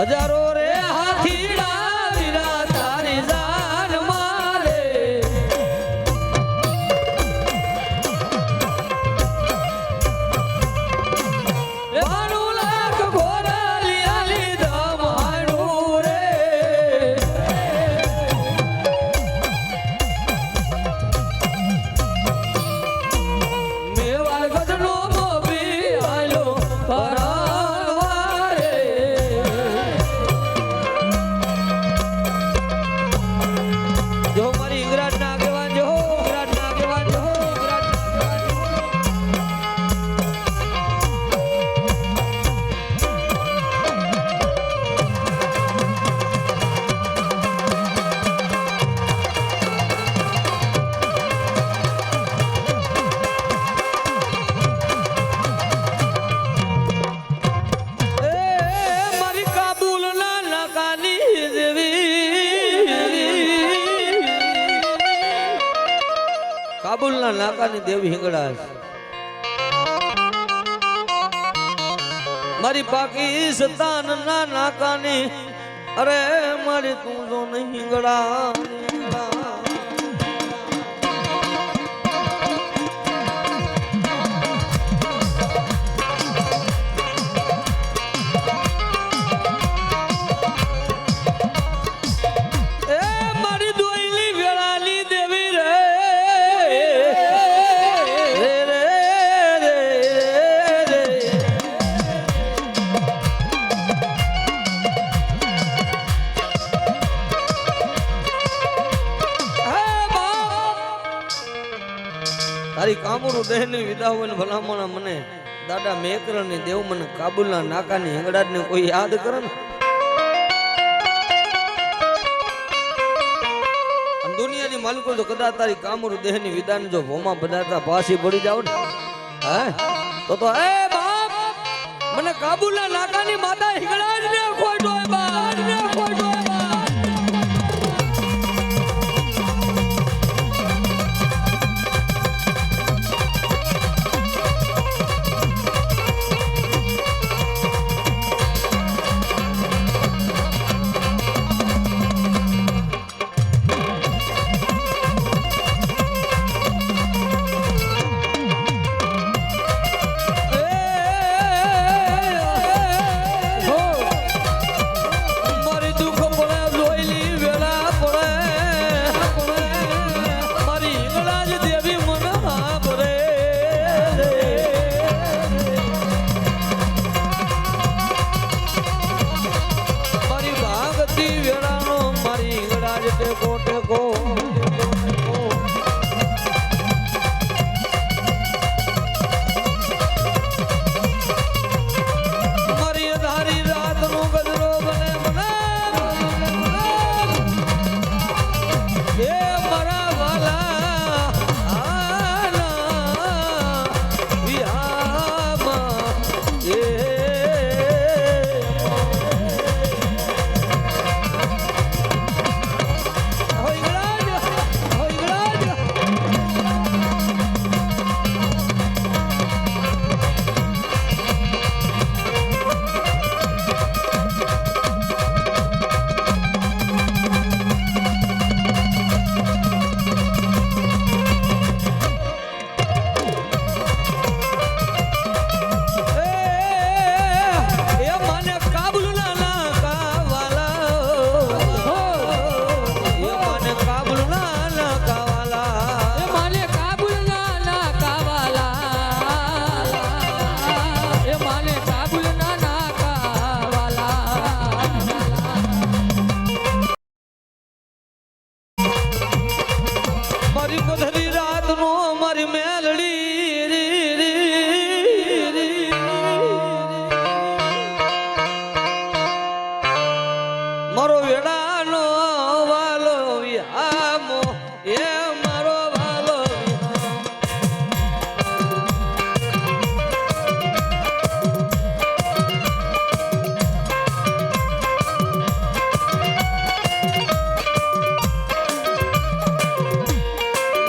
હજારો રે હાથીડા વીરા તારી જાન મારે બાણું લાખ ઘોડા લીલી ધામ હાડું રે મેવાડ ગઢનો મોભી આલો પરાવારે જો મારી ઇંગરાજ ના આગેવાન જો ઇંગરાજ ના આગેવાન જો ઇંગરાજ ના મારી કાબુલ ના નકાની દેવી કાબુલ ના નાકાની દેવી હિંગળાજ મારી પાકિસ્તાન ના નાકાની અરે મારી તું જો નહીં હિંગળા તારી કામરું દેહની વિદા હોય ને ભલામણ મને દાદા મેકર ને દેવ મને કાબુલના નાકાની હિંગળાજ ને કોઈ યાદ કરે ને દુનિયાની માલિકો તો કદાચ તારી કામરું દેહની વિદાને જો ભોમાં બધાતા પાછી પડી જાવ ને હે તો એ બાપ મને કાબુલના નાકાની માતા હિંગળાજ ને કોઈ ડોય બાપ ને કોઈ ડોય બાપ મારો વેડાનો વાલો વિહામો એ મારો વાલો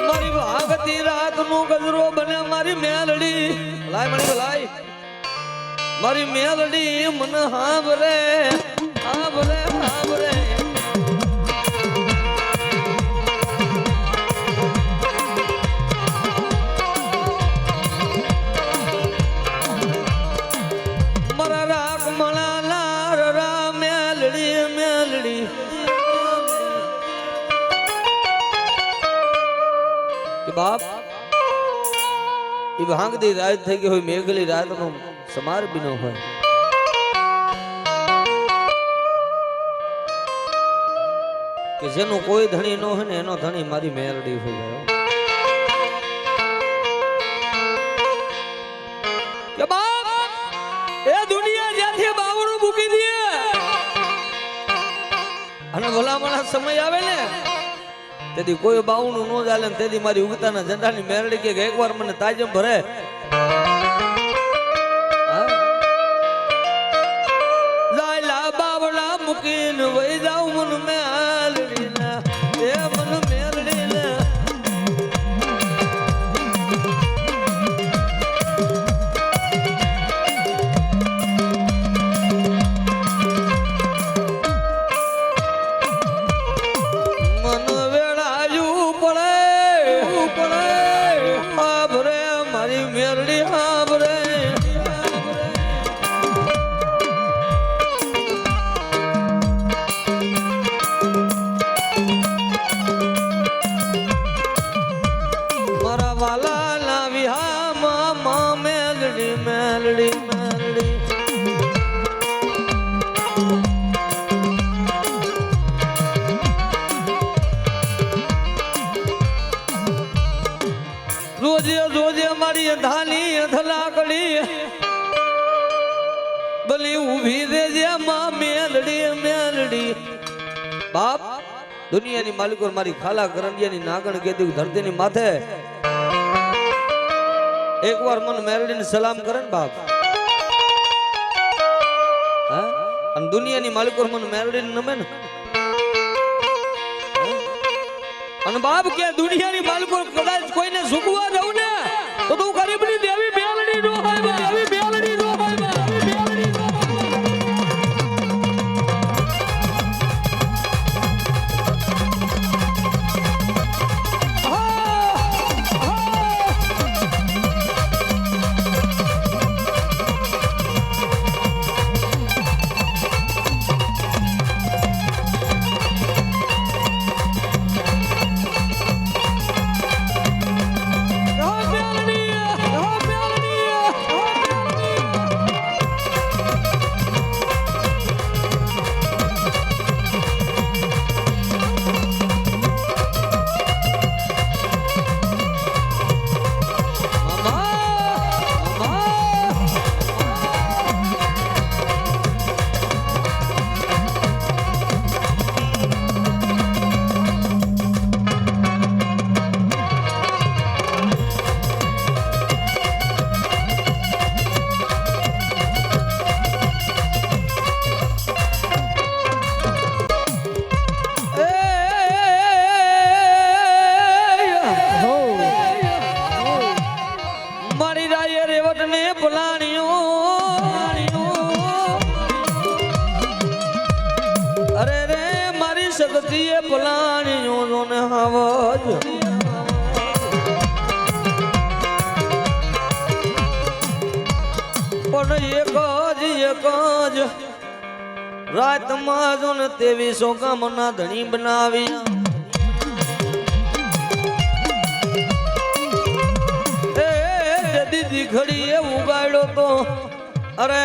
મારી ભાગતી રાત નો ગજરો બને મારી મેલડી લાય મણી લાય મારી મેલડી મન હાંભરે હાબરે હાબરે મારા રાગ મણાલા રા મેલડી મેલડી કે બાપ એ ભાંગદી રાત થઈ ગઈ હોય મેઘલી રાતનો સમાર બી ન હોય કે જેનો કોઈ ધણી ન હોય ને એનો ધણી મારી મેલડી હોય કે બાપ એ દુનિયા જ્યાંથી બાવણું મૂકી દે અને ભલામણા સમય આવે ને તેથી કોઈ બાવણું ન ચાલે ને તેથી મારી ઉગતાના ઝંડાની મેરડી કે એકવાર મને તાજમ ભરે જાયલા બાવડા મૂકીને વહી જાઉં મન મેલડી ના એ મન મેલડી ના મેલડી મેલડી રોજે રોજે મારી ધાની ધલાકડી બલી ઊભી રેજે માં મેલડી મેલડી બાપ દુનિયાની માલિકો મારી ખાલા કરંડિયાની નાગણ કેતી ધરતીની માથે એકવાર મન મેલડીને સલામ કરે ને બાપ અને દુનિયાની માલિકો મન મેલડીને નમે ને અને બાપ કે દુનિયાની માલિકો કદાચ કોઈને ઝૂકવા દઉં ને તો તું ગરીબની દેવી મેલડી નો હોય દેવી મેલડી નો હોય સગતીએ પલાણીઓ ને હવાજ પણ એક જ રાતમાં જો ને 2300 ગામના ધણી બનાવી દીદી ઘડી એ ઉગાડ્યો તો અરે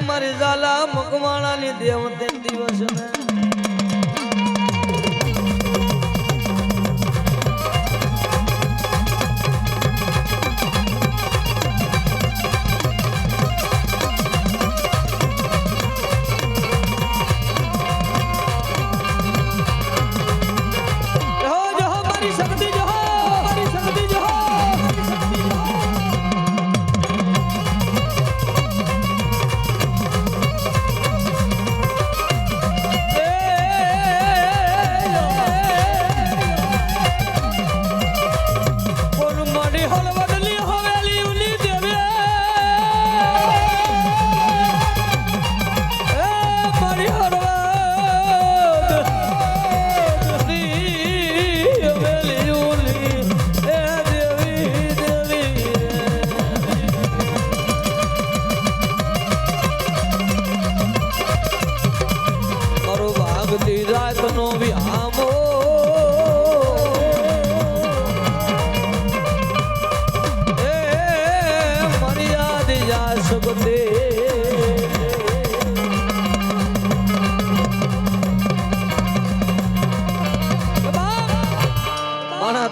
મારી ઝાલા મકવાણાની દેવ તે દિવસ ને જાતનો વિહામો એ મર્યાદ જા સબતે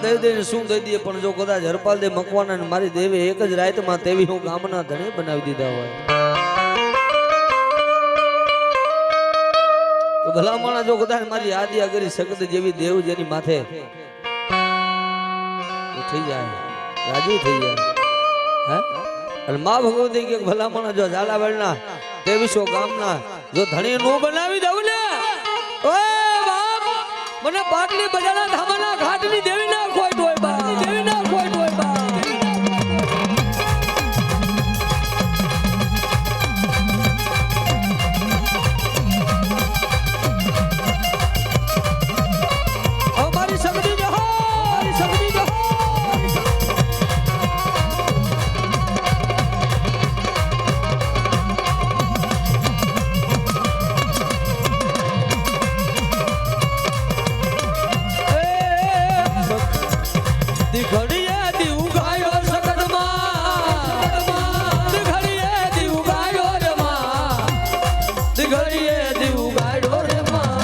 દઈ દઈને શું દઈ દઈએ પણ જો કદાચ હરપાલ દે મકવાના મારી દેવે એક જ રાતમાં તેવી હું ગામના ધણી બનાવી દીધા હોય તો ભલામણા જો કદાચ મારી આદિયા કરી શકત જેવી દેવ જેની માથે થઈ જાય રાજી થઈ જાય હે અને મા ભગવતી કે ભલામણા જો ઝાલાવાડના 2300 ગામના જો ધણી નો બનાવી દઉં ને ઓય બાપ મને પાટલી બજારના ધામાના ઘાટની દેવી ના ખોટ હોય બા દેવી ના ખોટ હોય બા અમારી સગડી જો અમારી સગડી જો ઘડીએ દીવ ગાયો સગડમાં ઘડીએ દીવ ગાયો રે માં ઘડીએ દીવ ગાયો રે માં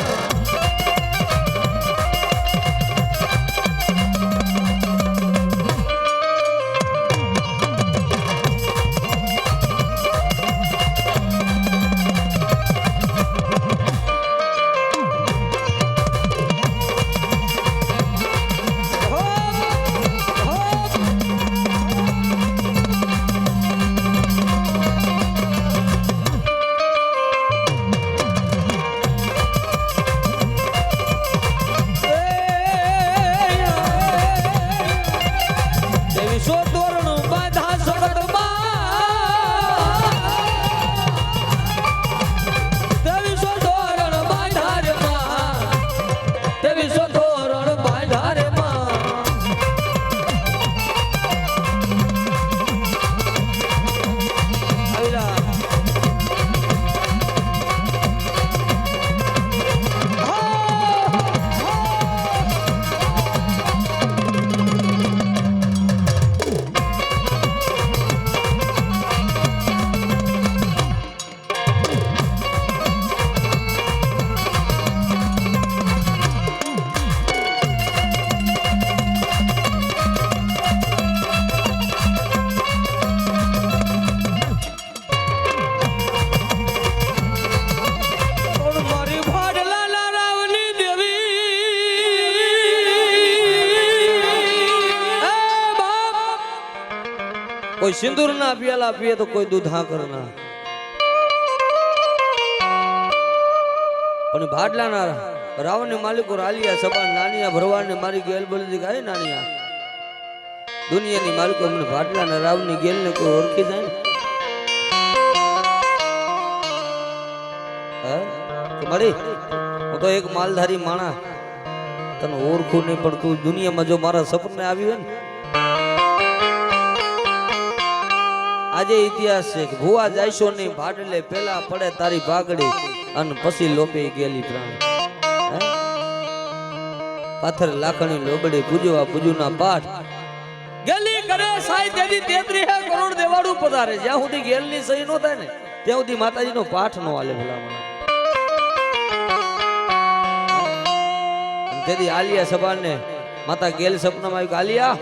कोई सिंदूर ना पियाला पिए तो कोई दूध हाँ करना पण भाडला ना रावण ने मालिक और आलिया सबा नानिया भरवान ने मारी गेल बोली दी गाय नानिया दुनिया नी मालिक को हमने भाडला ना रावण ने गेल ने कोई ओळखी जाए कि मरी वो तो एक मालधारी माणा तने ओळखू नहीं पण तू दुनिया में जो मारा सपने आवी है ने આજે ઇતિહાસ છે કે ભુવા જાયશો ની ભાડલે પેલા પડે તારી ભાગડી અને પછી લોપે ગેલી પ્રાણ પાથર લાખણી લોબડી પૂજવા પૂજુના પાઠ ગેલી કરે સાઈ દેવી 33 કરોડ દેવાડું પધારે જ્યાં સુધી ગેલ ની સહી નો થાય ને ત્યાં સુધી માતાજી નો પાઠ નો હાલે ભલામણ તેથી આલિયા સબાન ને માતા ગેલ સપનામાં આવી આલિયા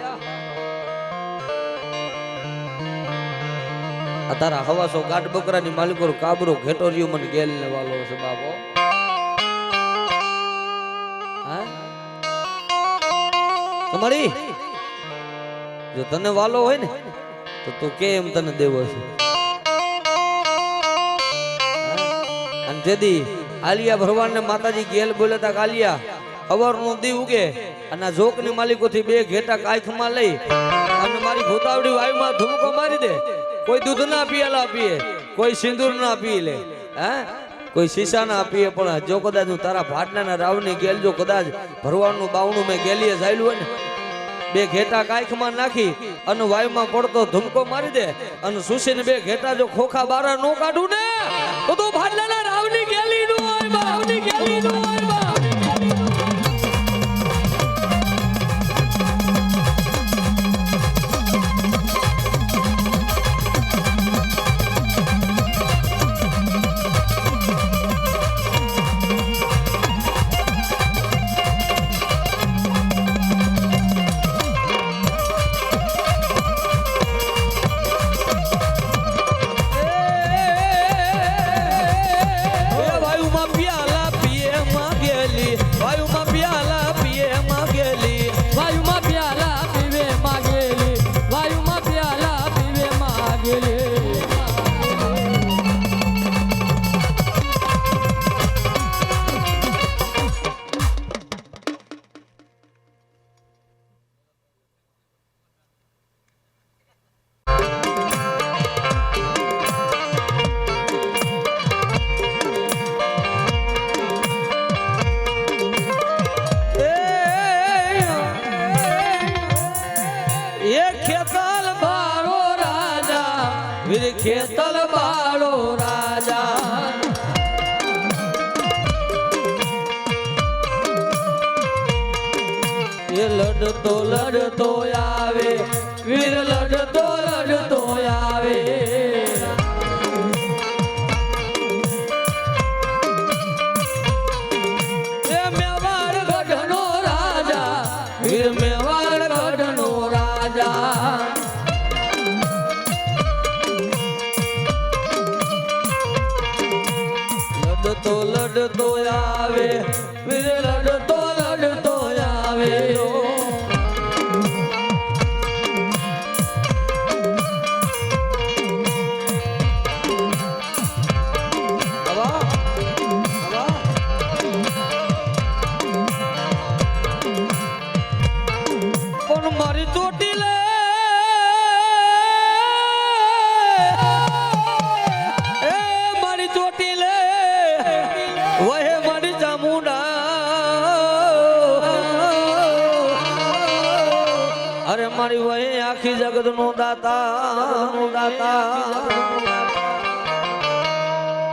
तारा हवा सो गाट बकरा नी मालिको काबरो घेटोरियो मन गेल ने वालो से बाबो हां तुम्हारी जो तने वालो होय ने तो तू केम तने देवो छे अन जेदी आलिया भगवान ने माताजी गेल बोले ता आलिया खबर नो दी उगे अन जोक नी मालिको थी बे घेटा काख मा लई अन मारी भूतावडी वायु मा धुमको मारी दे कोई दूध ना पियाला पिए कोई सिंदूर ना पी ले हैं कोई शीशा ना पिए पण जो कदाच तारा भाटना ना रावनी गेल जो कदाच भरवान नु बावणू में गेलीए जायलू है ने बे घेटा काख में नाखी अन वायु में पड़तो धुमको मारी दे अन सुसी ने बे घेटा जो खोखा बारा नो काढू ने तो भाटना ना रावनी गेली नु होय बा रावनी गेली नु होय बा ખેતલ બાળો રાજા એ લડતો લડતો આવે વીર લડતો લડતો આવે એ મેવાડ ગઢનો રાજા વીર મેવાડ ગઢનો રાજા લડતો લડતો આવે વીર લડતો લડતો આવે પણ મારી ચોટી લે એ મારી ચોટી લે વહે મારી ચામુંડા અરે મારી વહે આખી જગત નો દાતા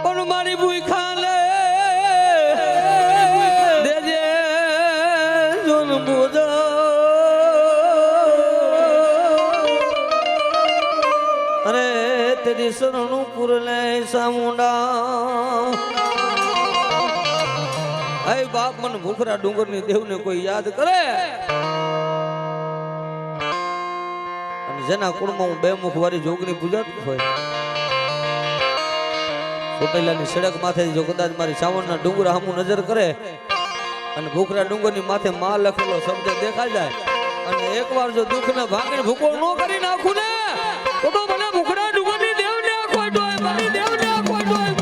પણ મારી ભૂખા લે દેજે જોન બોજો અરે તેરી શરણું પુર લે સામુંડા હે બાપ મને ભૂખરા ડુંગરની દેવને કોઈ યાદ કરે અને જેના કુળમાં હું બે મુખ વાળી જોગની પૂજા હોય ચોટીલાની સડક માથે જો કદાચ મારી સાવણના ડુંગર સામું નજર કરે અને ભૂખરા ડુંગરની માથે માં લખેલો શબ્દ દેખાઈ જાય અને એકવાર જો દુઃખને ભાંગીને ભૂકો ન કરી નાખું ને તો મને ભૂખરા ડુંગરની દેવને આખો ડોય મારી દેવને આખો ડોય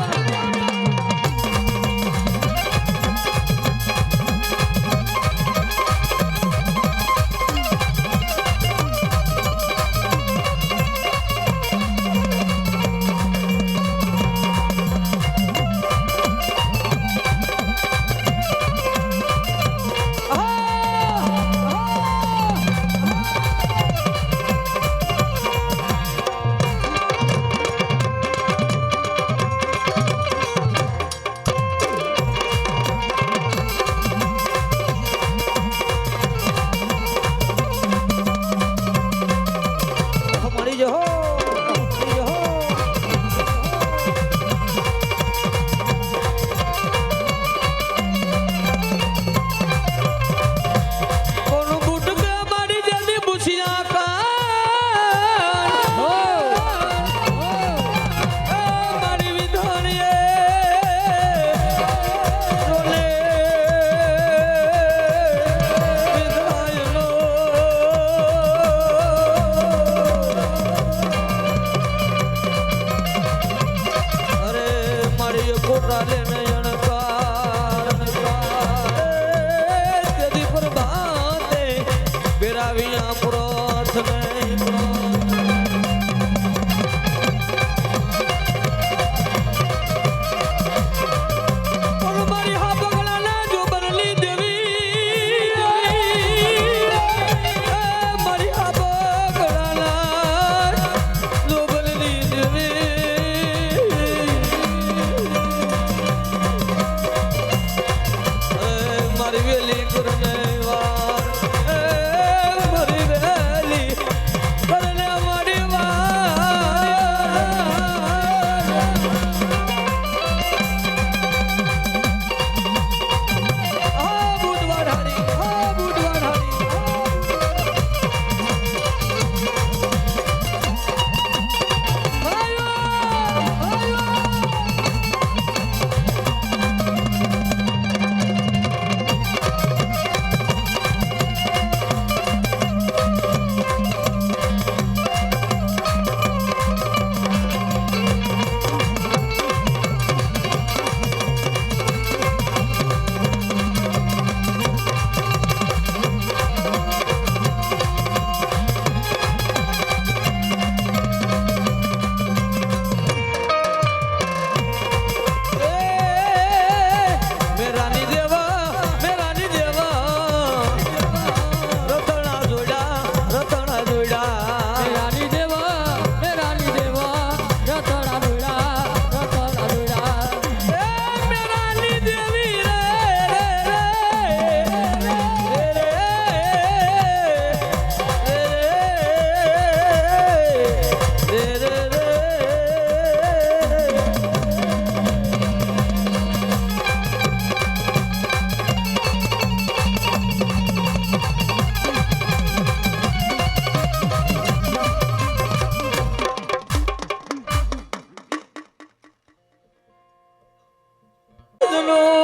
આજનો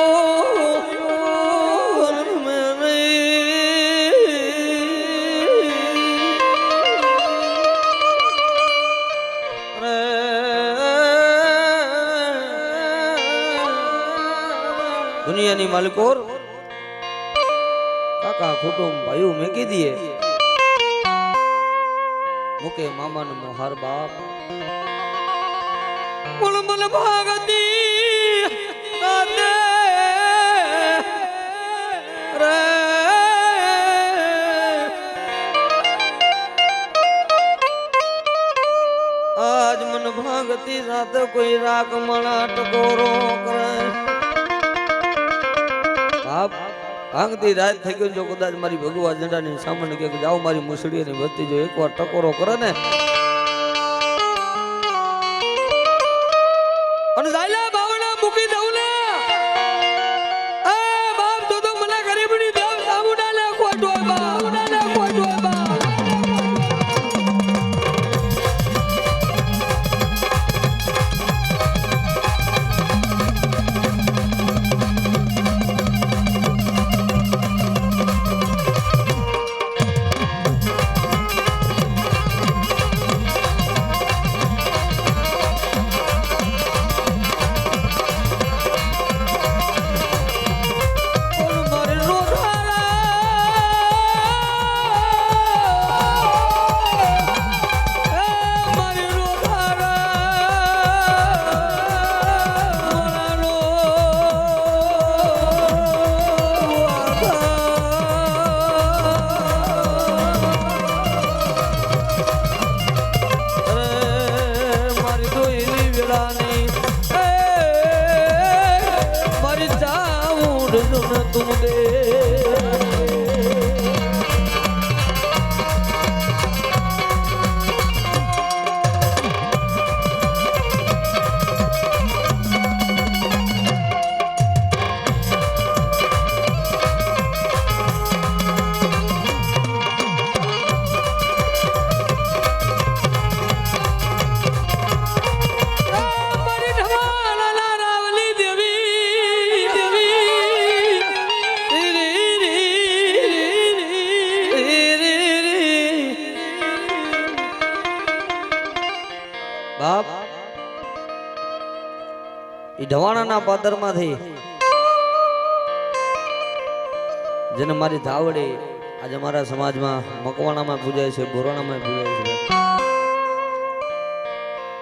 દુનિયાની માલિકોર કાકા કુટુંબ ભાઈઓ મેકી દીએ મુકે મામાનો મોહાર બાપ બોલ બોલ ભાગતી રાતે રે આજ મન ભાગતી રાતે કોઈ રાગ મણા ટકોરો કરે બાપ ભાંગતી રાત થઈ ગયો જો કદાચ મારી ભગવા ઝંડાની સામાન્ય કે જાઓ મારી મુસળીની વસ્તી જો એકવાર ટકોરો કરે ને અને જાયલા બાવણા મૂકી દઉં ને એ બાપ તો મને ગરીબની દેવ સામુડા લે ખોટો બા લે ખોટો બા तुम दे બાપ ઈ ઢવાણાના પાદરમાંથી જેને મારી ધાવડે આજે મારા સમાજમાં મકવાણામાં પૂજાય છે બોરાણામાં પૂજાય છે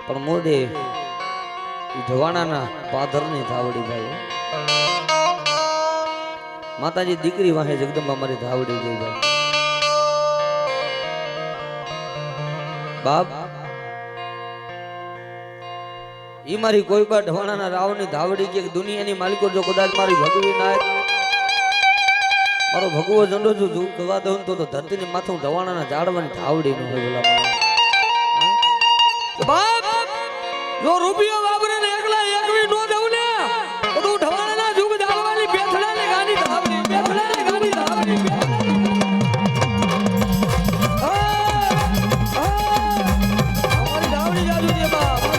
પણ મોદે ઈ ઢવાણાના પાદરની ધાવડી ભાઈ માતાજી દીકરી વાહે જગદંબા મારી ધાવડી ગઈ ભાઈ બાપ ઈ મારી કોઈ પણ ઢવાણાના રાવની ધાવડી કે દુનિયાની માલિકો જો કદાચ મારી ભગવી ના મારો ભગવો ઝંડો જો ગવા દઉં તો ધરતીની માથું ઢવાણાના ઝાડવાની ધાવડી નો હોય બાપ જો રૂપિયો વાપરે ને એકલા એકવી નો દઉં ને તો તું ઢવાણાના જુગ ઝાડવાની બેઠડાને ગાની ધાવડી બેઠડાને ગાની ધાવડી ધાવડી જાજુ દે બાપ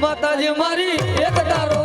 માતાજી મારી એક તારો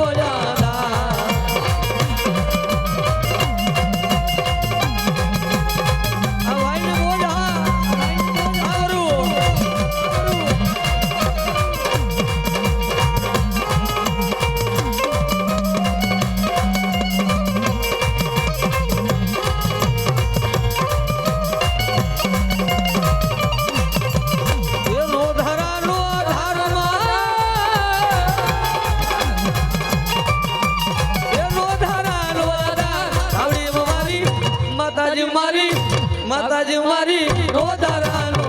માતાજી મારી રોધારાનો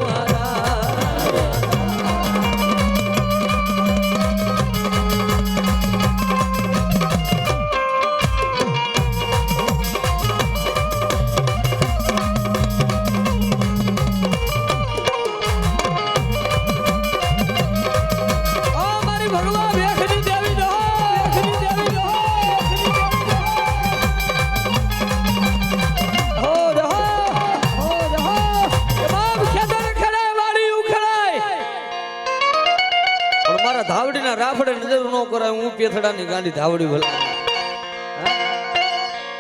આપણે નજર ન કરાય હું પેથડાની ગાંડી ધાવડી ભલા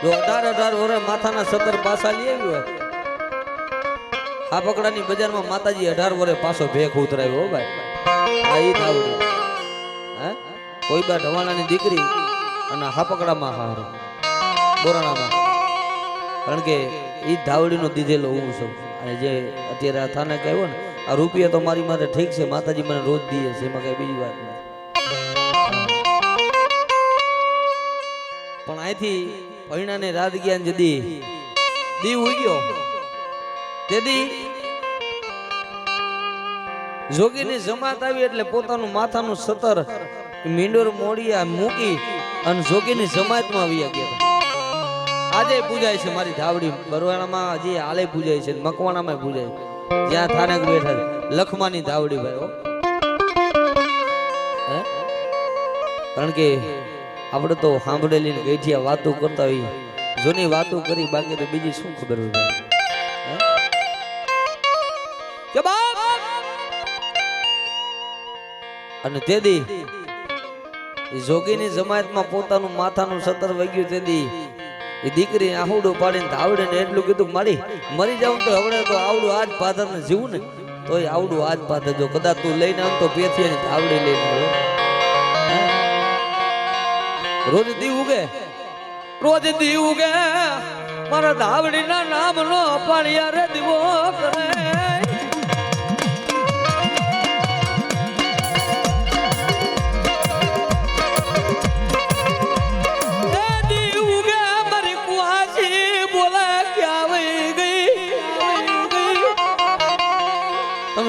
જો 18 વર્ષે માથાના 17 પાસા લઈ આવ્યો આ પકડાની બજારમાં માતાજી 18 વર્ષે પાછો ભેખ ઉતરાવ્યો હો ભાઈ આ ઈ ધાવડી હે કોઈ બા ઢવાણાની દીકરી અને હાપકડામાં હાર બોરાણામાં કારણ કે ઈ ધાવડીનો દીધેલો હું છું અને જે અત્યારે આ થાને કહેવો ને આ રૂપિયા તો મારી માટે ઠીક છે માતાજી મને રોજ દીએ છે એમાં કઈ બીજી વાત નહીં પણ અહીંથી પૈણાને રાત ગયા જદી દી ઉગ્યો તેથી જોગીની જમાત આવી એટલે પોતાનું માથાનું 17 મીંડોર મોડિયા મૂકી અને જોગીની જમાતમાં આવી ગયા આજે પૂજાય છે મારી ધાવડી બરવાણામાં હજી હાલે પૂજાય છે મકવાણામાં પૂજાય જ્યાં થાનક બેઠા છે લખમાની ધાવડી ભાઈ કારણ કે આપણે તો સાંભળેલી ને ગઈઠિયા વાતો કરતા હોય જૂની વાતો કરી બાકી તો બીજી શું ખબર હોય કે બાપ અને તેદી જોગીની જમાતમાં પોતાનું માથાનું 17 વાગ્યું તેદી એ દીકરી આહુડો પાડીને ધાવડે ને એટલું કીધું મારી મરી જાઉં તો હવે તો આવડું આજ પાદર ને જીવું ને તો આવડું આજ પાદર જો કદાચ તું લઈને આવ તો પેથિયાની ધાવડી લઈને આવ્યો રોજ દી ઉગે મારા ધાવડીના નામનો પાણિયા રે દીવો કરે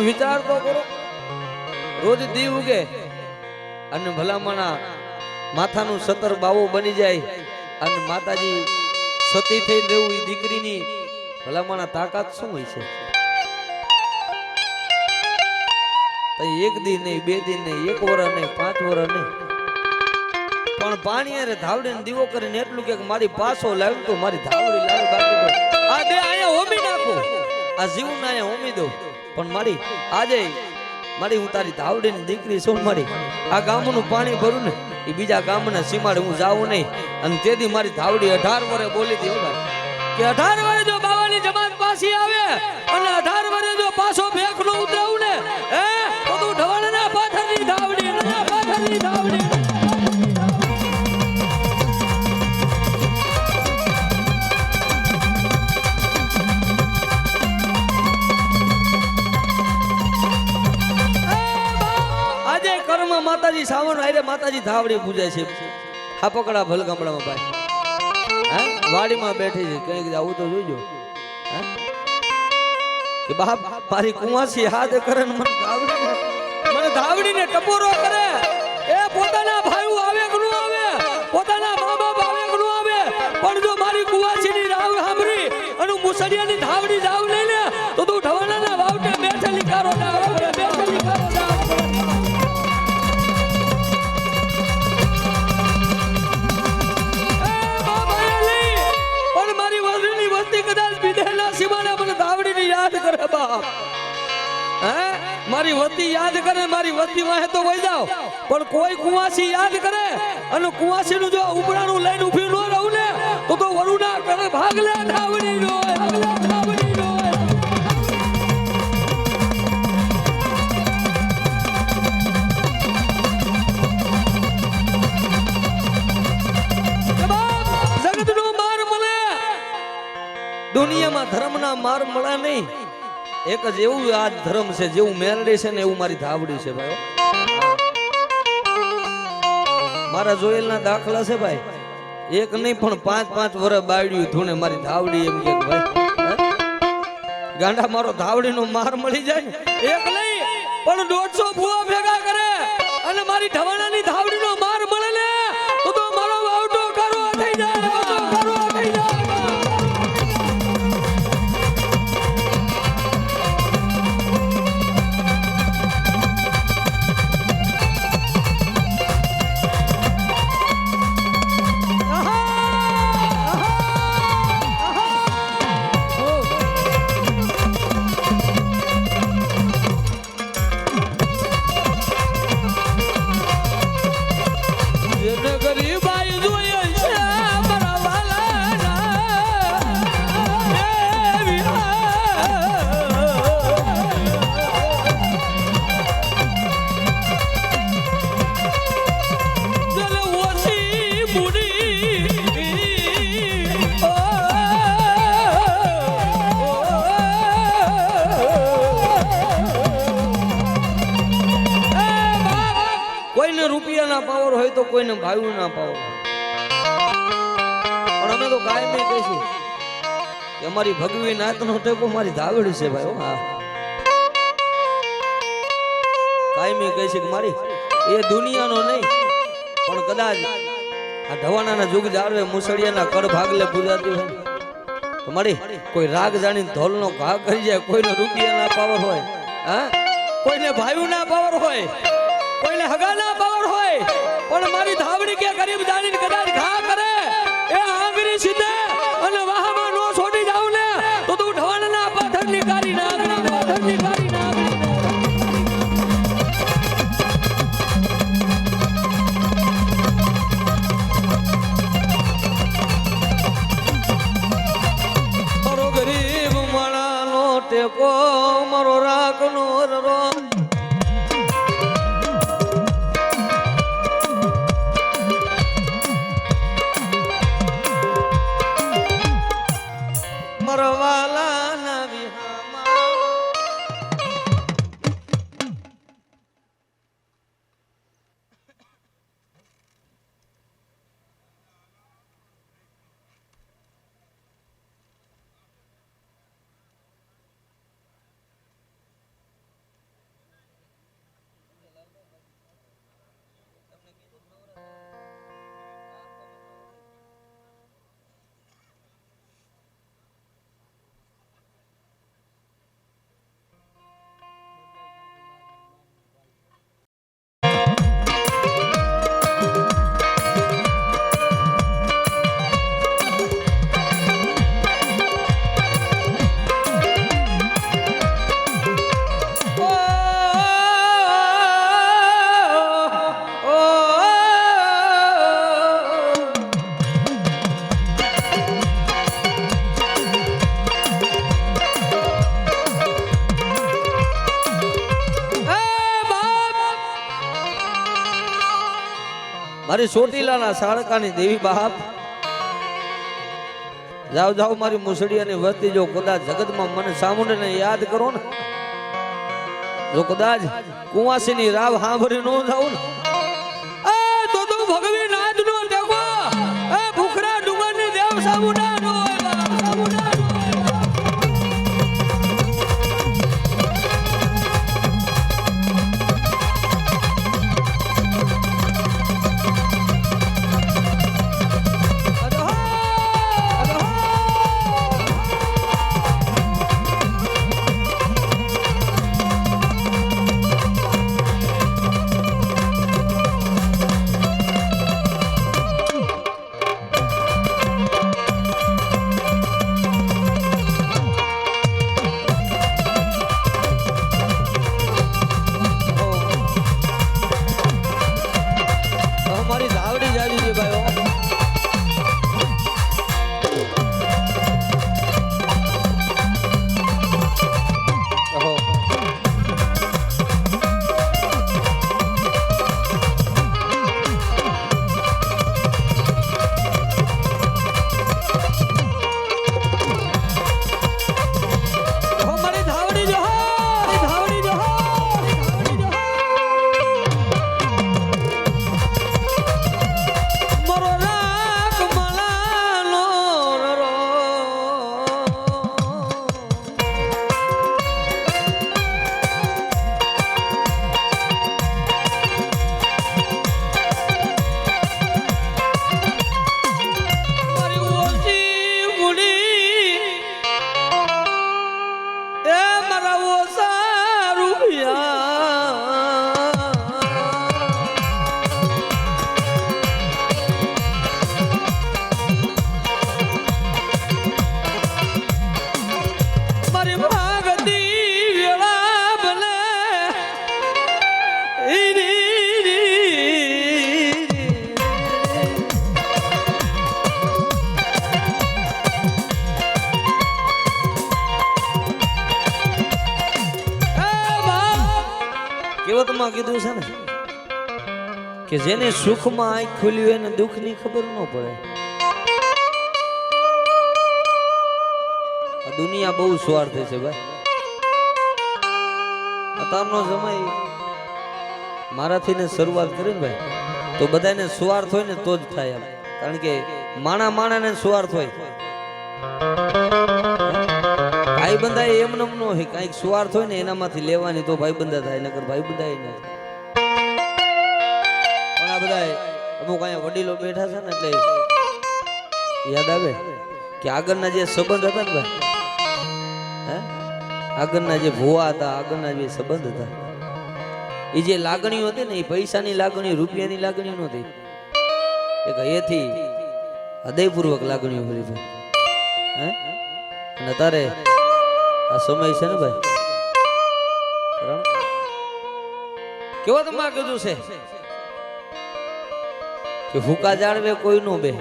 વિચાર તો કરો રોજ દી ઉગે અને ભલામણા માથાનું 17 બાવો બની જાય અને માતાજી સતી થઈ રહેવું એ દીકરીની ભલામણા તાકાત શું હોય છે એક દી નહીં 2 દિન નહીં 1 વર્ષ નહીં 5 વર્ષ નહીં પણ પાણીયારે ધાવડીને દીવો કરીને એટલું કે મારી પાસો લાવ્યું તો મારી ધાવડી લાવે બાકી તો આ દે અહીંયા હોમી નાખો આ જીવને અહીંયા હોમી દો પણ મારી આજે મારી હું તારી ધાવડીની દીકરી છું મારી આ ગામનું પાણી ભરું ને એ બીજા ગામના સીમાડે હું જાઉં નહીં અને તેથી મારી ધાવડી 18 વર્ષે બોલી દી ભાઈ કે 18 વર્ષે જો બાવાની જમાત પાછી આવે અને 18 વર્ષે જો પાછો ભેખ નો ઉતરાવું ને હે તો તું ઢવાણના પાથરની ધાવડી ના પાથરની ધાવડી માતાજી સાવણ આરે માતાજી ધાવડી પૂજાય છે હા પકડા ભલગામડામાં ભાઈ હે વાડીમાં બેઠી છે કઈક આવું તો જોઈજો હે કે બાપ મારી કુંવાસી હાથ કરે ને મને ધાવડીને ટપોરો કરે એ પોતાના ભાઈઓ આવે કે નો આવે પોતાના મા બાપ આવે કે નો આવે પણ જો મારી કુંવાસીની રાવ સાંભળી અને મુસડિયાની ધાવડી જાવ લઈ ને તો તું ઢવાણાના વાવટે બેઠેલી કારો ના બેઠેલી કારો ના મારી વતી યાદ કરે મારી વતી વાહે તો વઈ જાવ પણ કોઈ કુવાસી યાદ કરે અને કુવાસી નું જો ઉપડાનું લઈને ઊભી ન રહું ને તો વરુણા કરે ભાગલે ધાવડી નો ધાવડી નો જગત નો માર મળે દુનિયામાં ધર્મના માર મળે નહીં એક જ એવું આ ધર્મ છે જેવું મેલડી છે ને એવું મારી ધાવડી છે ભાઈ મારા જોયેલના દાખલા છે ભાઈ એક નહીં પણ 5-5 વર્ષ બાળ્યું ધૂણે મારી ધાવડી એમ કે ભાઈ ગાંડા મારો ધાવડીનો માર મળી જાય ને એક નહીં પણ 150 ભૂવા ભેગા કરે અને મારી ઢવાણાની ધાવડીનો માર મળે ને તો મારો વાવટો કરો થઈ જાય વાવટો કરો થઈ જાય હોય તો કોઈને ભાવ્યું ના પાવો, પણ અમે તો કાયમી કહીશું કે અમારી ભગવી નાતનો ટેકો મારી ધાવડી છે ભાઈ. હા, કાયમી કહે છે કે મારી એ દુનિયાનો નહીં, પણ કદાચ આ ઢવાણાના જુગ જાળવે મુસળિયાના કડ ભાગલે પૂજાતી હોય તો મારી કોઈ રાગ જાણીને ધોલનો ઘા કરી જાય, કોઈને રૂપિયાના પાવર હોય, હા, કોઈને ભાઈઓના પાવર હોય, કોઈને હગાના પાવર હોય, પણ મારી ધાવડી કે ગરીબ જાણીને કદાચ ઘા કરે એ આંગળી સીધે અને વાહમાં નો છોડી જાવ ને તો તું ઢવાણાના પાથરની કારી નાગણી, પાથરની કારી નાગણી. ગરીબ માણાનો ટેકો મારો રાખનો રરો, મરવાલા ના વિહામાં. મારી ચોટીલાના સાળકાની દેવી બાપ, જાઓ જાઓ મારી મુસળિયાની વસ્તી, જો કદાચ જગતમાં મને સામુંડને યાદ કરો ને, જો કદાચ કુંવાસીની રાવ સાંભળી ન જાઉં ને તો તું ભગવી નાથ નો ટેકો એ ભૂખરા ડુંગરની દેવ સામુંડા નો સામુંડા. કહેવતમાં કીધું છે ને કે જેને સુખમાં આંખ ખુલી હોય ને દુઃખની ખબર ન પડે. આ દુનિયા બહુ સ્વાર્થી છે ભાઈ. અત્યારનો સમય મારાથી ને શરૂઆત કરી ને ભાઈ તો બધાને સ્વાર્થ હોય ને તો જ થાય એમ. કારણ કે માણા માણાને સ્વાર્થ હોય. ભાઈ બંધાય એમ નમ ન હોય, કઈક સ્વાર્થ હોય ને એનામાંથી લેવાની તો ભાઈ બંધા થાય, નકર ભાઈ બંધાય ન થાય. પણ આ બધા અમુક અહીંયા વડીલો બેઠા છે ને એટલે યાદ આવે કે આગળના જે સંબંધ હતા ને ભાઈ, હે આગળના જે ભુવા હતા, આગળના જે સંબંધ હતા, એ જે લાગણીઓ હતી ને એ પૈસાની લાગણી, રૂપિયાની લાગણી નહોતી. એક એથી હૃદયપૂર્વક લાગણીઓ કરી છે. હે અને તારે આ સમય છે ને ભાઈ, કેવો તમારે કીધું છે કે ભૂકા જાળવે કોઈ નો બે,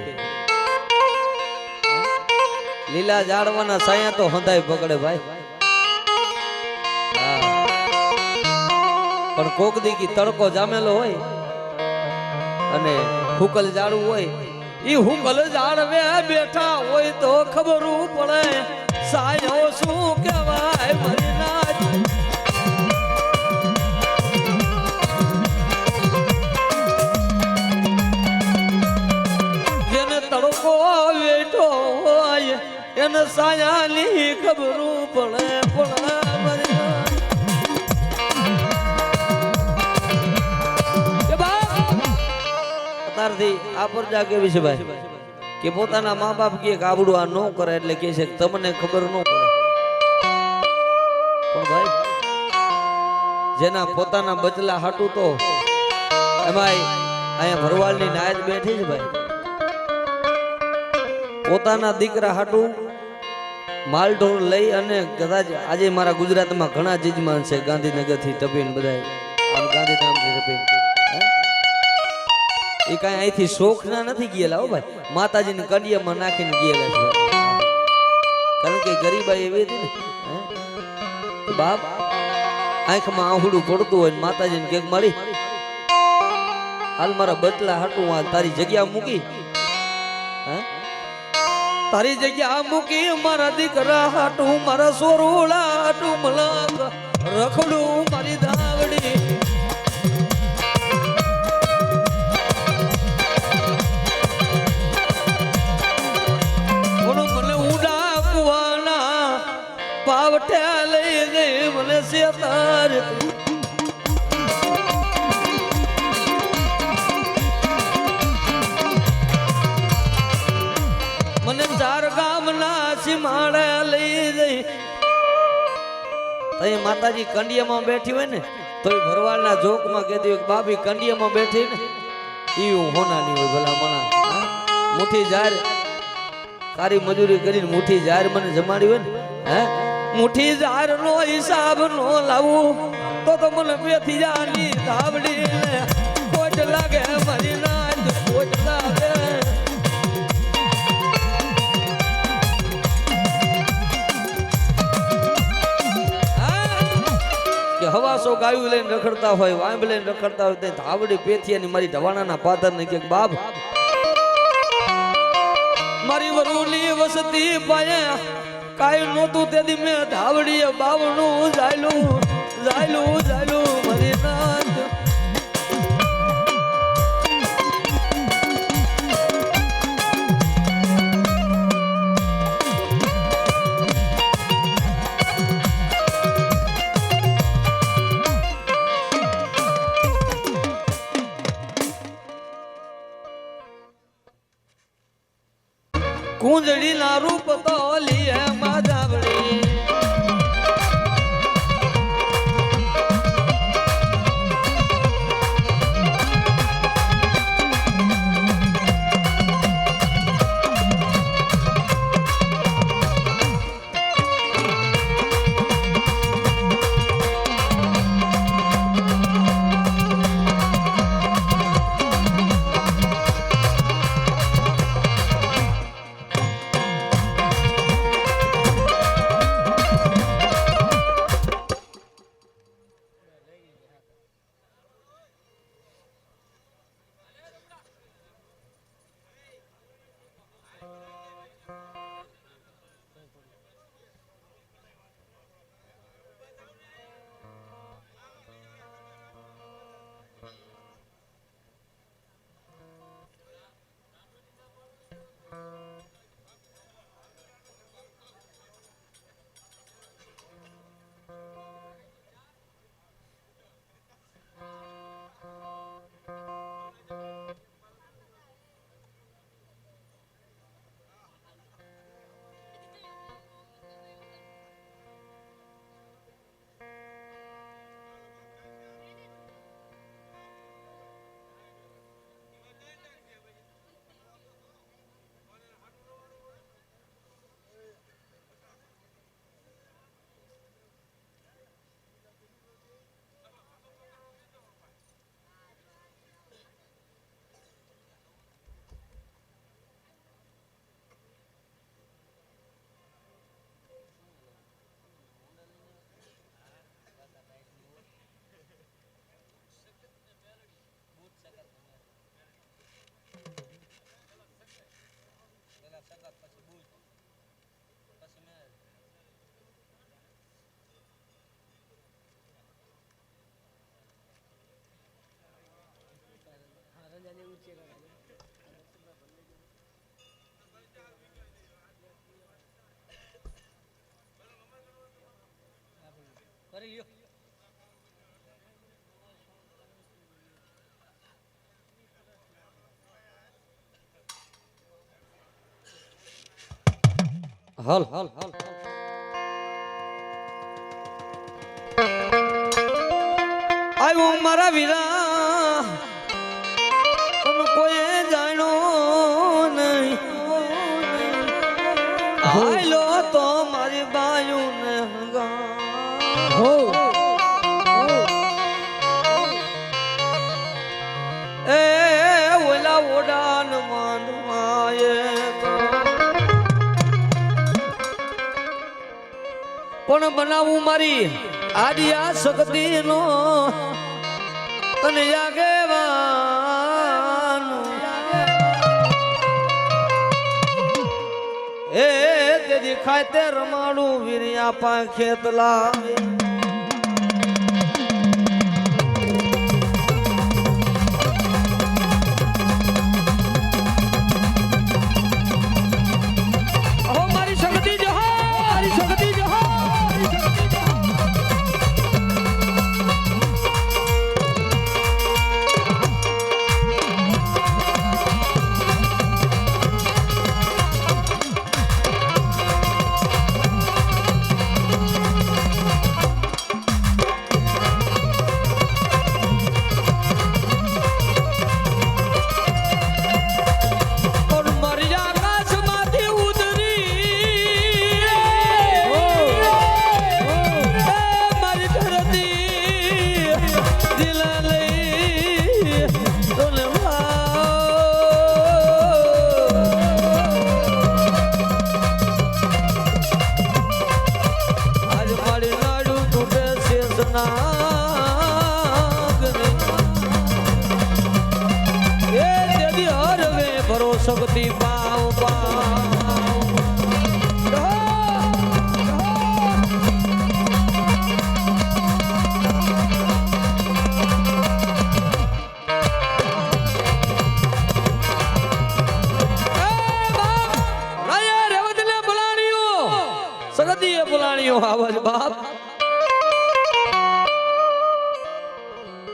લીલા ઝાડવાના સાયા તો હંધાય પકડે ભાઈ. પણ કોક દીકી તડકો જામેલો હોય અને હુકલ ઝાડવું હોય, ઈ હુકલ ઝાડવે બેઠા હોય તો ખબર પડે સાયો શું કહેવાય મરી ના. જેને તડકો બેઠો હોય એને સાયાની ખબર પડે મરી ના. આ પર જા કેવી છે ભાઈ કે પોતાના મા બાપ કે કાબડું આ ન કરે એટલે કે છે તમને ખબર ન પડે. પણ ભાઈ જેના પોતાના બચલા હાટું તો એમાં અહીંયા ભરવાડની નાયત બેઠી છે ભાઈ, પોતાના દીકરા હાટું માલઢોર લઈ અને કદાચ આજે મારા ગુજરાતમાં ઘણા જજમાન છે, ગાંધીનગર થી ટપીને બધા આમ ગાંધીધામ થી ટપીને એ કઈ અહીંથી શોખ ના નથી ગયેલા હો ભાઈ, માતાજીની કડિયામાં નાખીને ગયેલા છે. કારણ કે ગરીબાઈ એવી હતી ને, બાપ આંખમાં આહુડું પડતું હોય ને માતાજીને કેક મળી હાલ મારા બદલા હાટું હાલ તારી જગ્યા મૂકી, તારી જગ્યા મૂકી મારા દીકરા હાટું, મારા સોરુડા હાટું મલંગ રખડું મારી ધાવડી. પાવઠે લઈ ગઈ મને સેતાર, મને ચાર ગામના સીમાડે લઈ ગઈ. અહીં માતાજી કંડિયામાં બેઠી હોય ને તો એ ભરવાડના જોકમાં કહેતી હોય બાપી કંડિયામાં બેઠી ને એ હું હોનાની હોય ભલા મણા. મુઠ્ઠી જાર કારી મજૂરી કરીને મુઠ્ઠી જાર મને જમાડી હોય ને, હે મુઠ્ઠી જાર નો હિસાબ નો લાવું તો મને બેથી જાની ધાવડી ખોટ લાગે મારી નાચ ખોટ લાગે. કે હવાસો ગાયું લઈને રખડતા હોય, વાંબ લઈને રખડતા હોય તે ધાવડી પેથિયાની મારી ઢવાણાના પાદર ને કે બાપ મારી વરુની વસતી પાયા કાઈ નહોતું તેથી મેં ધાવડીએ બાવણું જાયલું જાયલું જાયલું મારી નાથ. કુંજડી ના રૂપ તો લીએ માધાવડી, હાલ આવ્યો મારા વીરા કોઈ જાણ્યો નહીં હાલો તો મારી બાયુ ને હો એ ઓલા ઓડાન માંડવાએ પણ બનાવું મારી આડિયા શક્તિ નો તને આગેવાનું એ તે દેખાય તે રમાડું વીરિયા પાંખેતલા શક્તિ પાવ સગતીએ બોલાણીઓ આવાજ બાપ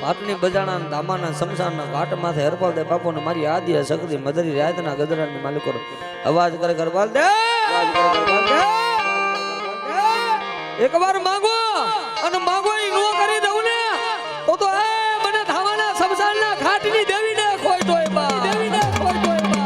પાટણી બજાણા દામાના શમશાનના ઘાટ માથે હરપાલ દે બાપુને મારી આદિ શક્તિ મદરી રાયતના ગદરાની માલિકો અવાજ કરે કરવાલ દે એકવાર માંગો અને માંગો ઈ નો કરી દઉં ને તો એ મને ધાવાના શમશાનના ઘાટની દેવીને ખોઈટોય બા દેવીને ખોઈટોય બા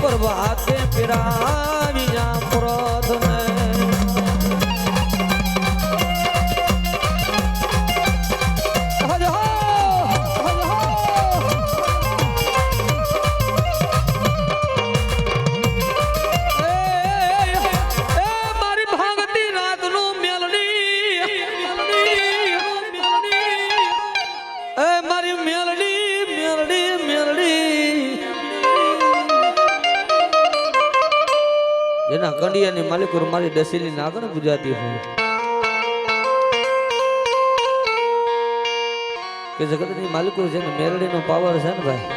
प्रभाते पिरानिया पुरातने मारी भागती रात नो मेलडी मारी मेलडी मेलडी मेलडी જેના કંડિયાની માલિકો મારી ડસીલી નાગણ ગુજરાતી હોય કે જગતની માલિકો છે ને મેરડીનો પાવર છે ને ભાઈ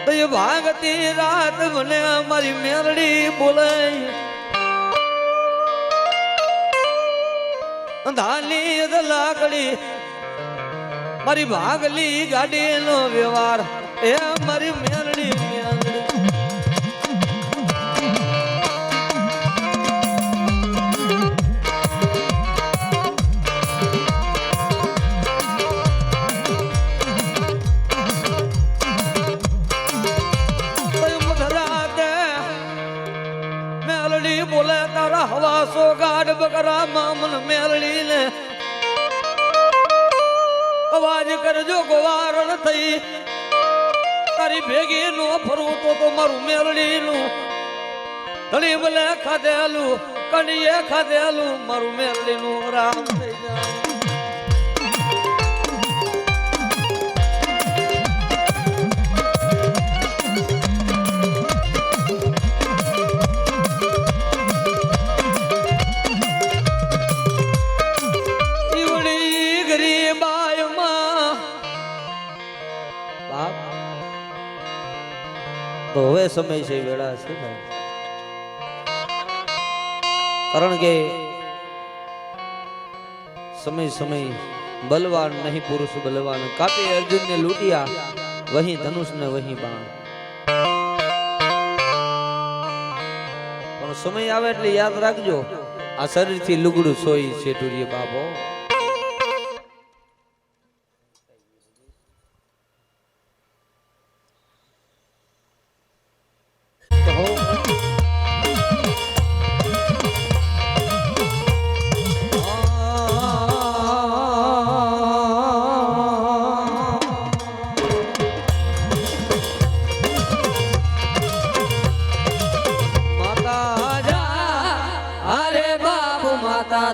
તો એ ભાગતી રાત મને મારી મેરડી બોલે અંધાની લાકડી મારી ભાગલી ગાડીનો વ્યવહાર એ મારી મેરડી મેલ મેલડી બોલે તારા હવાસો ગાઢ બકરા મામન મેલડી ને અવાજ કરજો ગોવારણ થઈ તારી ભેગી નો ફરું તો મારું મેલડી નું ધણી બોલે ખાધેલું કડીએ ખાધેલું મારું મેલડી નું રામ થઈ જાય તો હવે સમય છે વેળા છે ભાઈ કારણ કે સમય સમય બલવાન નહીં પુરુષ બલવાન કાપે અર્જુન ને લૂટિયા વહી ધનુષ ને વહી બાણ પણ સમય આવે એટલે યાદ રાખજો આ શરીર થી લુગડું સોઈ છે ટુરીએ બાબો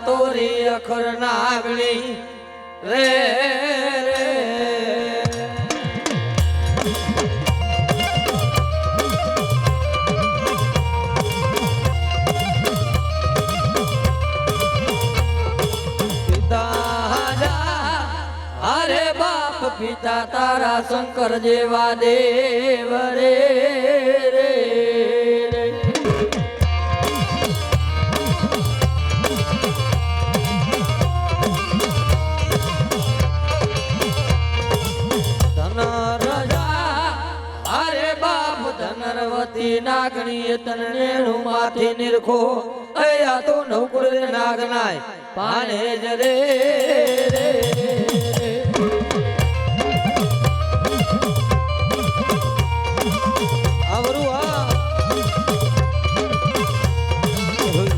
તોરી અખર નાગણી રે અરે બાપ પિતા તારા શંકર જેવા દેવ રે નાગણી તને માથી નિરખો અયા તો નૌકર નાગ નાય પાને જરે આવરું આ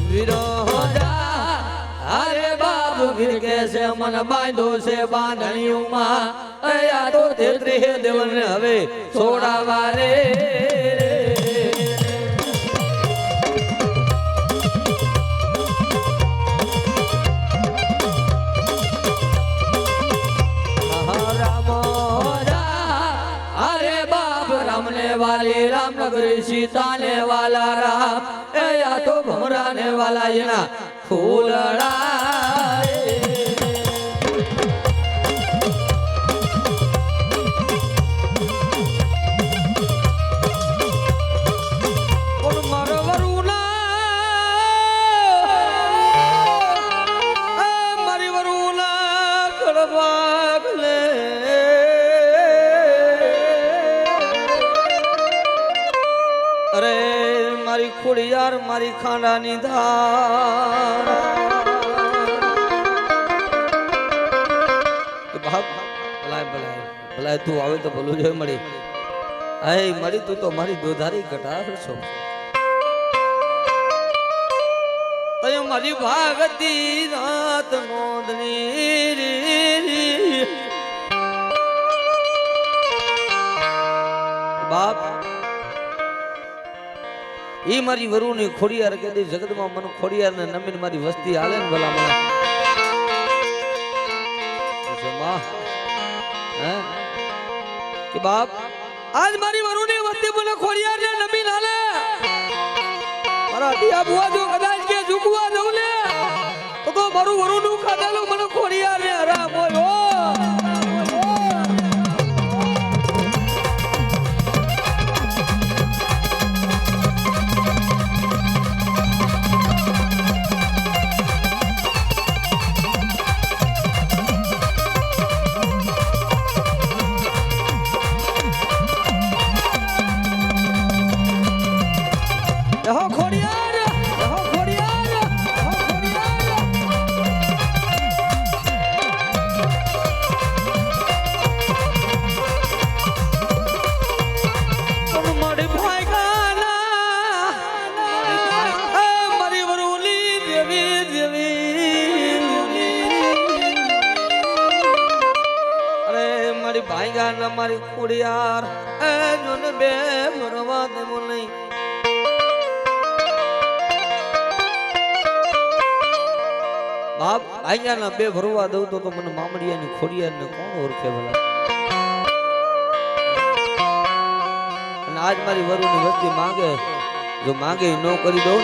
વિરોધા અરે બાપ વીર કે છે મન બાંધો છે બાંધણીઓમાં અયા તો તેત્રી દેવન હવે છોડાવા રે वाले राम नगरी सीता ने वाला राम या तो भमरा ने वाला जना फूलड़ा ખોડિયાર મારી ખાંડાની ધાર બાપ ભલાય તું આવે તો ભલું જોઈ મળી હે મળી તું તો મારી દોધારી કટાર છો તય મારી ભાગતી રાત નોંધણી બાપ ઈ મારી વરુની ખોડિયાર કે દી જગતમાં મન ખોડિયાર ને નમીન મારી વસ્તી હાલે ને ભલા મને હે કે બાપ આજ મારી વરુની વસ્તી મને ખોડિયાર ને નમીન હાલે મારા દિયા બુઆ જો કદાચ કે ઝુકવા દઉં ને તો મારું વરુનું ખાધેલું મને ખોડિયાર ને હરામ હોય અહીંયા ન મારી ખોડિયાર એ જોને બે ભરવા દેવો નહીં. બાપ અહીંયા ના બે ભરવા દઉં તો મને મામડિયાની ખોડિયારને કોણ ઓળખે ભલા. અને આજ મારી વરુની વસ્તી માંગે, જો માંગે ન કરી દઉં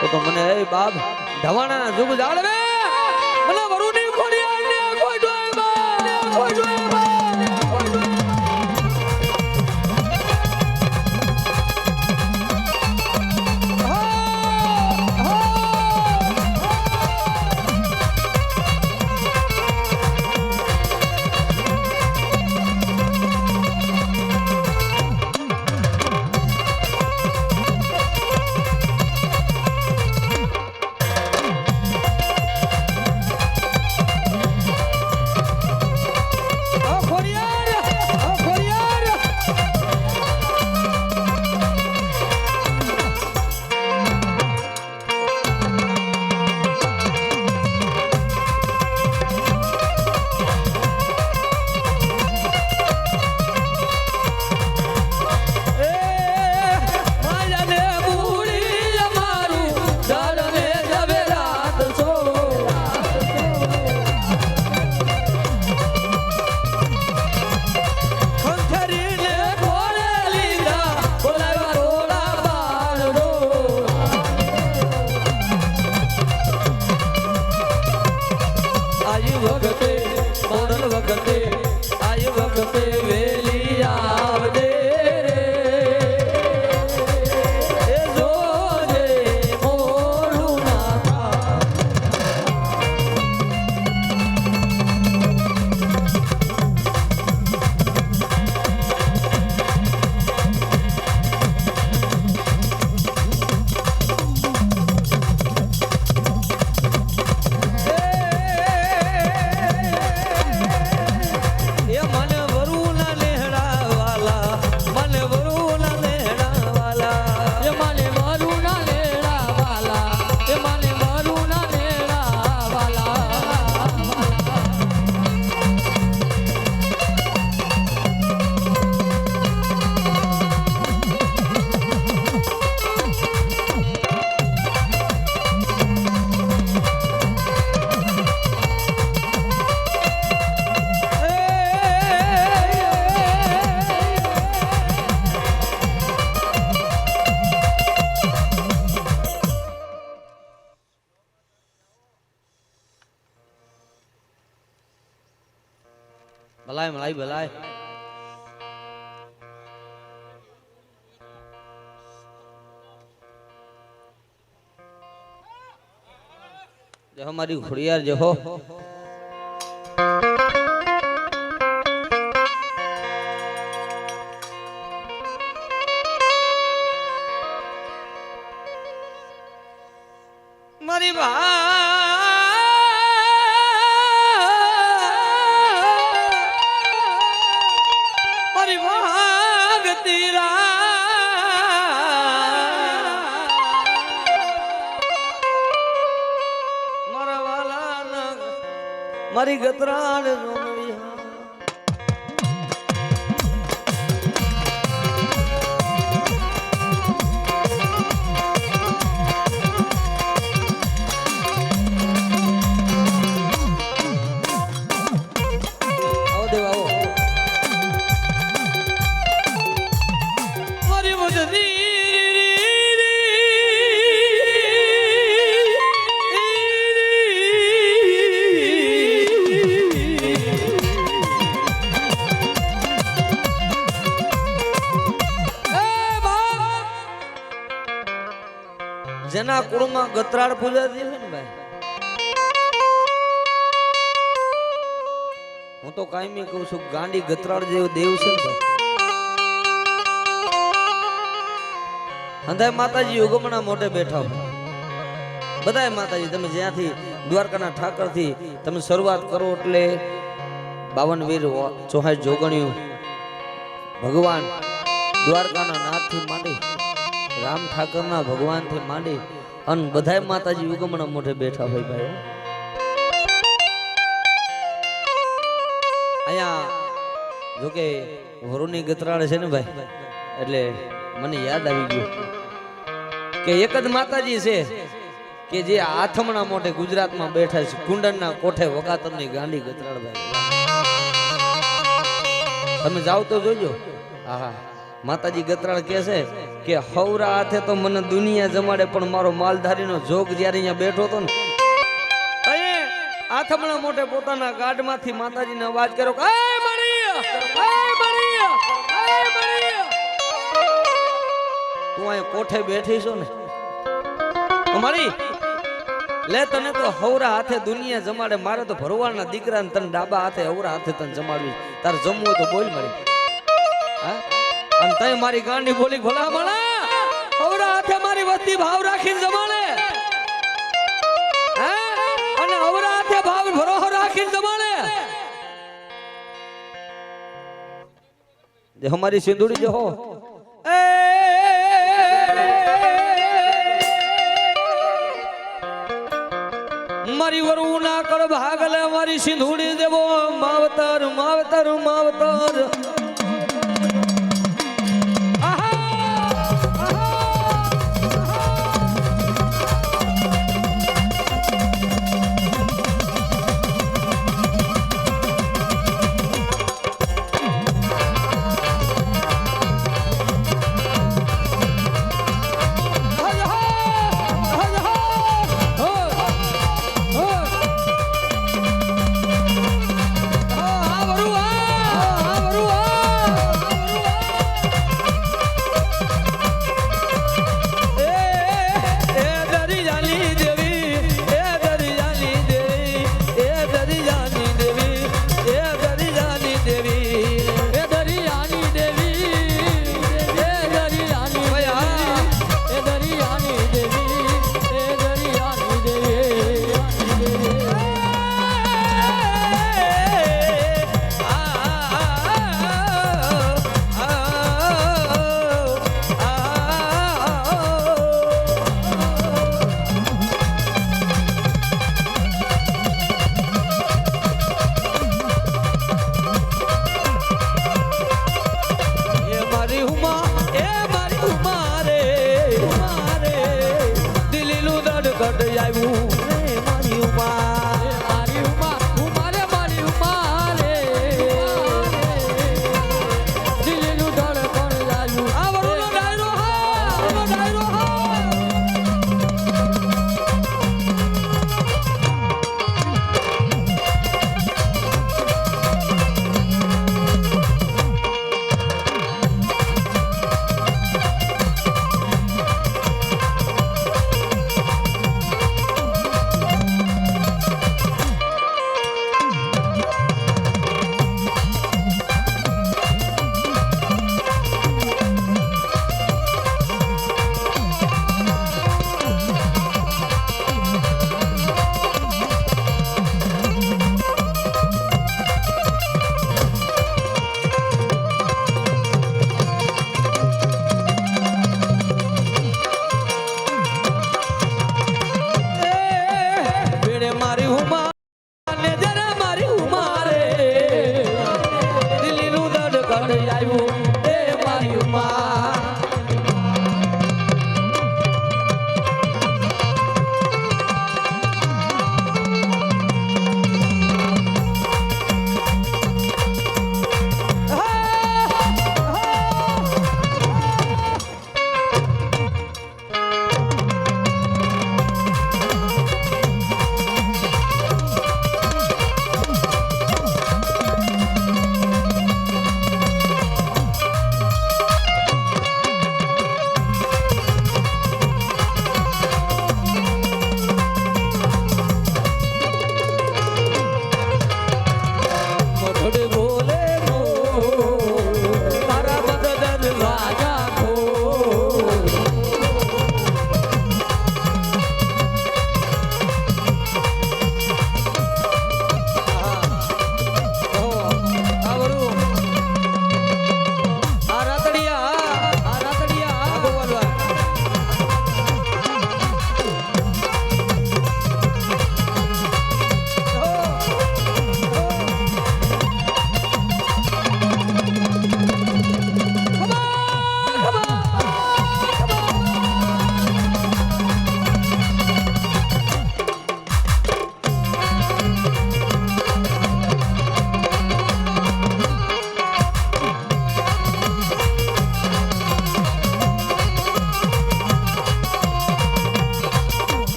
ને તો મને એ બાપ ઢવાણાના જુગ જાળવે મને વરુની ખોડિયારને કોઈ જોય બા કોઈ જોય બા કોઈ જોય. ભલાય મલાઈ ભલાય. જે મારી ખોડિયાર જે હો મારી મારી ગતરાણ જેના કુળમાં ગતરાળ પૂજાતી હોય ને ભાઈ, હું તો કાયમી કહું છું ગાંડી ગતરાળ જેવો દેવ છે ને ભાઈ. હંધાય માતાજી યુગમણા મોઢે બેઠા હોય બધાય માતાજી. તમે જ્યાંથી દ્વારકાના ઠાકર થી તમે શરૂઆત કરો એટલે 52 વીર ચોહાઈ જોગણ્યું ભગવાન દ્વારકાના નાથ થી માંડી રામ ઠાકરના ભગવાન થી માંડી અને બધાય માતાજી યુગમણા મોઢે બેઠા હોય ભાઈ. અહીંયા જોકે વરુની ગતરાળ છે ને ભાઈ, એટલે મને યાદ આવી ગયું કે એક જ માતાજી છે કે જે આથમણા મોઢે ગુજરાતમાં બેઠા છે, કુંડનના કોઠે વગાતરની ગાંડી ગતરાળ ભાઈ. તમે જાઓ તો જોજો. હા, માતાજી ગતરાળ કહે છે કે હવરા હાથે તો મને દુનિયા જમાડે, પણ મારો માલધારીનો જોગ જ્યારે અહીંયા બેઠો હતો ને, આથમણા મોઢે પોતાના ગાઢમાંથી માતાજીને અવાજ કર્યો કે એ મણિયા, એ મણિયા, એ મણિયા, તું અહીં કોઠે બેઠી છો ને અમારી, લે તને તો હવરા હાથે દુનિયા જમાડે, મારે તો ભરવાડના દીકરાને તને ડાબા હાથે હવરા હાથે તને જમાડવી, તારે જમવું હોય તો બોલ મળી. હા, અને તય મારી ગાંડી બોલી ભલા મણા હવરા હાથે મારી વસ્તી ભાવ રાખીને જમાડે, અને હવરા હાથે ભાવ ભરોહો રાખીને જમાડે. જે હમારી સિંદુડી જો હો એ મારી વરુ ના કર ભાગલે મારી સિંધુડી દેવો માવતર માવતર માવતર.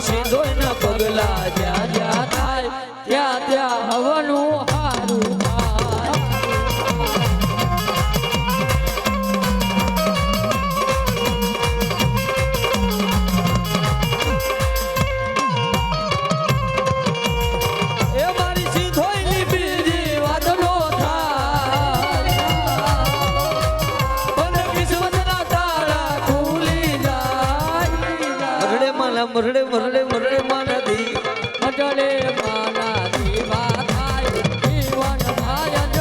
મારી સીધોયના પગલા જ્યાં જ્યાં થાય ત્યાં ત્યાં હવનું હારું થાય એ મારી સીધોયની બીજી વાત નો થાય પણ કિસ્મતના તાળા ખુલી જાય મરડે મરડે માનદી મરડે માનદી વાત થાય જીવન ભાય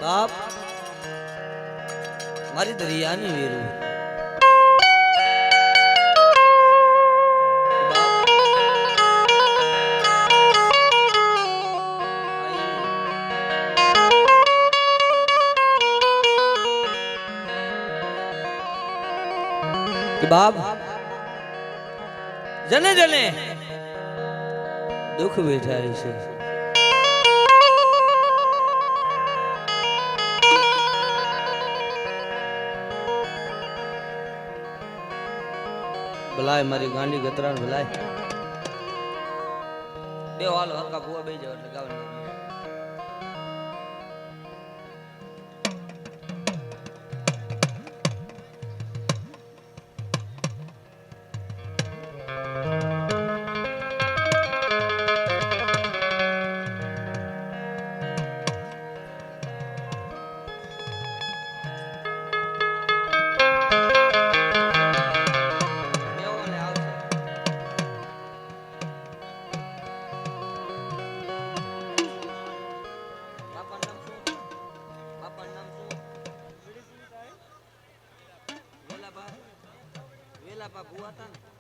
બાપ મારી દરિયાની વીરું બાપ જને જને દુઃખ વેઠાય છે ભલાય મારી ગાંડી ગતરાણ ભલાય બે હાલ હરકા ભૂવા બે જાવ એટલે ગાવાની વેલા બા ભૂવા હતા ને